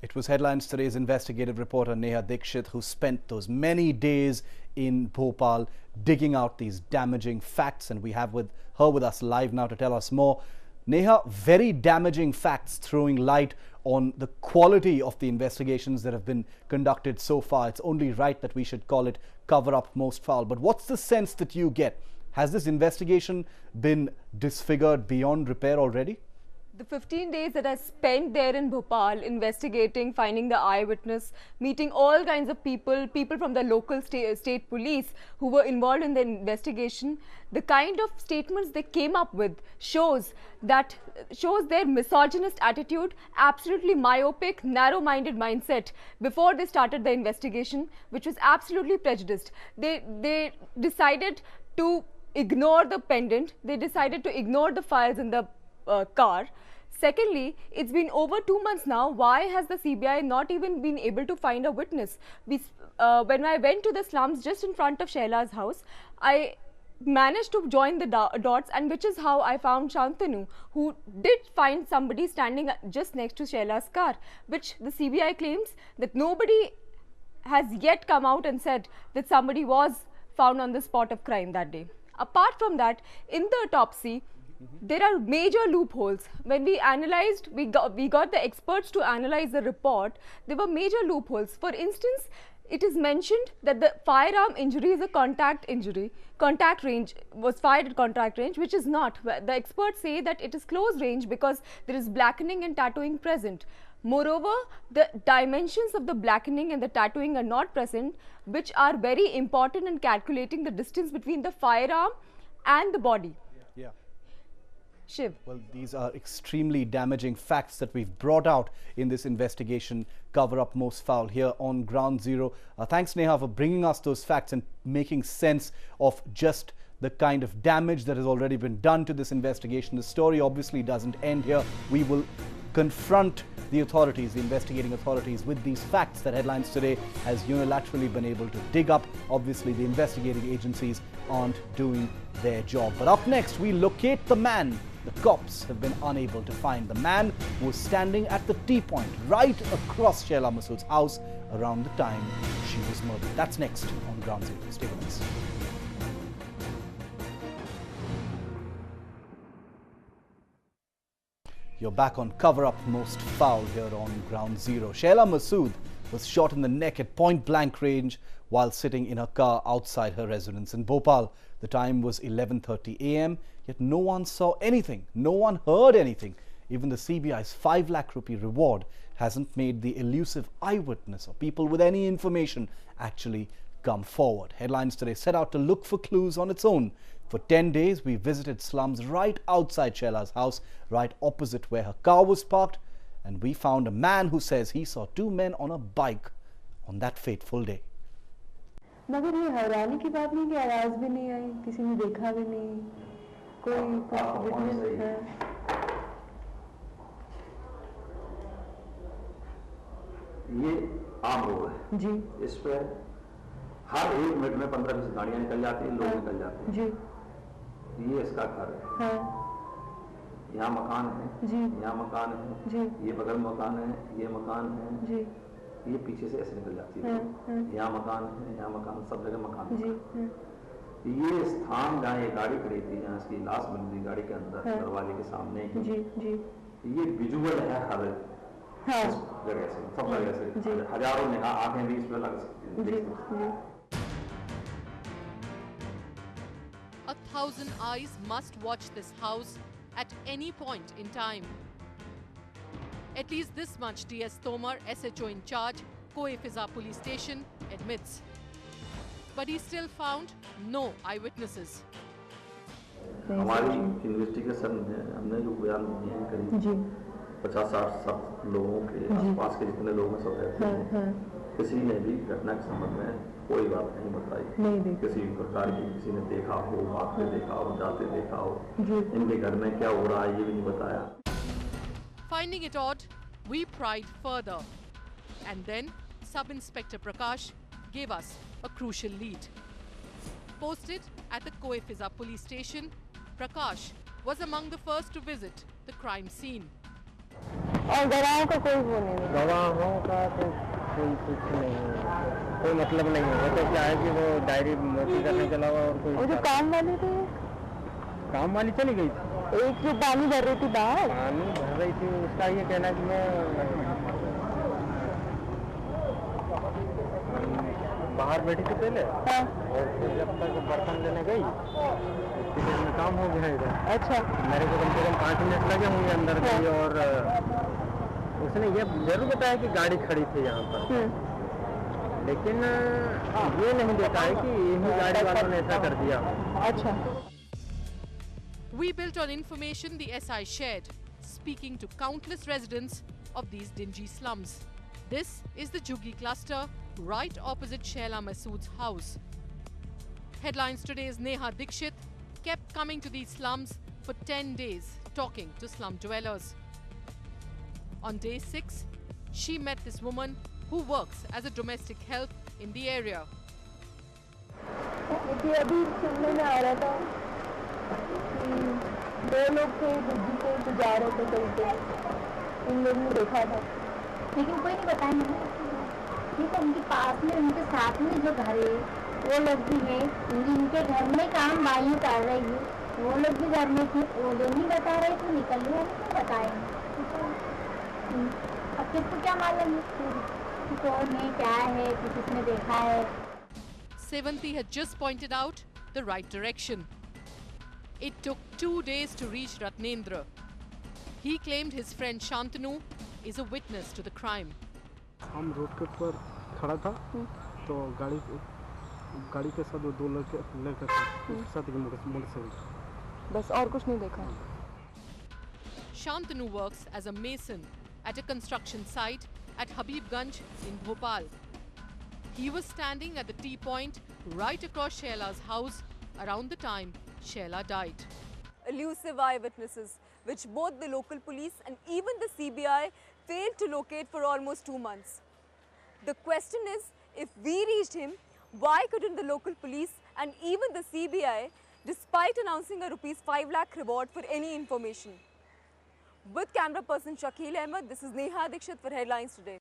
It was Headlines Today's investigative reporter Neha Dixit who spent those many days in Bhopal digging out these damaging facts, and we have her with us live now to tell us more. Neha, very damaging facts throwing light on the quality of the investigations that have been conducted so far. It's only right that we should call it cover up most foul. But what's the sense that you get? Has this investigation been disfigured beyond repair already? The 15 days that I spent there in Bhopal investigating, finding the eyewitness, meeting all kinds of people from the local state police who were involved in the investigation, the kind of statements they came up with shows their misogynist attitude, absolutely myopic, narrow-minded mindset before they started the investigation, which was absolutely prejudiced. They decided to ignore the pendant, they decided to ignore the files in the car. Secondly, it's been over 2 months now. Why has the CBI not even been able to find a witness? When I went to the slums just in front of Shehla's house, I managed to join the dots, and which is how I found Shantanu, who did find somebody standing just next to Shehla's car, which the CBI claims that nobody has yet come out and said that somebody was found on the spot of crime that day. Apart from that, in the autopsy, there are major loopholes. When we analyzed, we got the experts to analyze the report. There were major loopholes. For instance, it is mentioned that the firearm injury is a contact injury. Contact range was fired at contact range, which is not. The experts say that it is close range because there is blackening and tattooing present. Moreover, the dimensions of the blackening and the tattooing are not present, which are very important in calculating the distance between the firearm and the body. Yeah. Shiv. Well, these are extremely damaging facts that we've brought out in this investigation, Cover Up Most Foul, here on Ground Zero. Thanks, Neha, for bringing us those facts and making sense of just the kind of damage that has already been done to this investigation. The story obviously doesn't end here. We will confront the authorities, the investigating authorities, with these facts that Headlines Today has unilaterally been able to dig up. Obviously, the investigating agencies aren't doing their job. But up next, we locate the man the cops have been unable to find. The man who was standing at the T-point right across Shehla Masood's house around the time she was murdered. That's next on Ground Zero. Stay with us. You're back on Cover Up Most Foul here on Ground Zero. Shehla Masood was shot in the neck at point-blank range while sitting in her car outside her residence in Bhopal. The time was 11:30 a.m. Yet no one saw anything. No one heard anything. Even the CBI's 5 lakh rupee reward hasn't made the elusive eyewitness or people with any information actually come forward. Headlines Today set out to look for clues on its own. For 10 days, we visited slums right outside Shehla's house, right opposite where her car was parked, and we found a man who says he saw 2 men on a bike on that fateful day. मगर ये हैरानी की बात नहीं कि आवाज भी नहीं आई, किसी ने देखा भी नहीं, कोई विटनेस है। ये आम रोड है जी, इस पे हर 1 मिनट में 15-20 गाड़ियां निकल जाती हैं, लोग निकल जाते हैं जी। ये इसका घर है, हाँ यहाँ मकान है जी, यहाँ मकान है जी, ये बगल मकान है, ये मकान है जी, ये पीछे से ऐसे निकल जाती है, यहाँ मकान है, यहाँ मकान, सब जगह मकान जी, ये स्थान जहाँ ये गाड़ी खड़ी थी, जहाँ इसकी लाश मिल रही गाड़ी के अंदर दरवाजे के सामने ही, जी, जी, ये विजुअल है हर जगह से, सब जगह से हजारों निगाह आंखें भी इस पे लग सकती हैं। 1,000 eyes must watch this house at any point in time. At least this much DS Tomar, SHO in charge, Koe-Fiza police station, admits. But he still found no eyewitnesses. हमारी इन्वेस्टिगेशन में हमने जो बयान दिए हैं करीब 50-60 लोगों के आसपास के जितने लोग सब रहते हैं, किसी ने भी घटना के संबंध में कोई बात नहीं बताई। किसी प्रकार की किसी ने देखा हो, भागते देखा हो, जाते देखा हो, इनके घर में क्या हो रहा है ये भी नहीं बताया। Finding it odd, we pried further. And then Sub-Inspector Prakash gave us a crucial lead. Posted at the Koe-Fiza police station, Prakash was among the first to visit the crime scene. और गवाहों का कोई वो नहीं है? गवाहों का तो कोई कुछ नहीं है, कोई मतलब नहीं है। वो तो क्या है कि वो डायरी मोटी करने के अलावा और कोई। वो जो काम वाली थी, काम वाली चली गई थी। एक जो पानी भर रही थी बाहर, पानी भर रही थी, उसका ये कहना कि मैं बाहर बैठी थी पहले, हाँ। और फिर जब तक बर्तन लेने गई इतनी देर में काम हो गया इधर। अच्छा। मेरे को कम से कम 5 मिनट लगे होंगे अंदर गई, और उसने ये जरूर बताया कि गाड़ी खड़ी थी यहाँ पर, लेकिन ये नहीं देखा है कि यही गाड़ी वालों ने ऐसा कर दिया। अच्छा। We built on information the SI shared, speaking to countless residents of these dingy slums. This is the Juggi cluster, right opposite Shehla Masood's house. Headlines today's Neha Dixit kept coming to these slums for 10 days, talking to slum dwellers. On day 6, she met this woman who works as a domestic help in the area. मुझे अभी सुनने में आ रहा था कि 2 लोग थे दिल्ली से तो जा रहे थे कहीं पे, इन लोगों ने देखा था, लेकिन कोई नहीं बताया मुझे। ठीक है, उनके पास में, उनके साथ में जो घर है वो लोग भी है, उनके घर में काम बाइयाँ कर रही है, वो लोग भी घर में थे, वो लोग नहीं बता रहे थे, निकलने वाले क्यों बताएंगे? अब किसको क्या मालूम है कौन है, क्या है, किसने देखा है? Sevanthi had just pointed out the right direction. It took 2 days to reach Ratnendra. He claimed his friend Shantanu is a witness to the crime. हम रोड के ऊपर खड़ा था, तो गाड़ी के साथ 2 लड़के थे, उसके साथ मोटरसाइकिल। बस और कुछ नहीं देखा। Shantanu works as a mason at a construction site at Habibganj in Bhopal. He was standing at the T-point right across Shehla's house around the time Shehla died. Elusive eyewitnesses, which both the local police and even the CBI failed to locate for almost 2 months. The question is, if we reached him, why couldn't the local police and even the CBI, despite announcing a ₹5 lakh reward for any information? With camera person Shakil Ahmed, this is Neha Dixit for Headlines Today.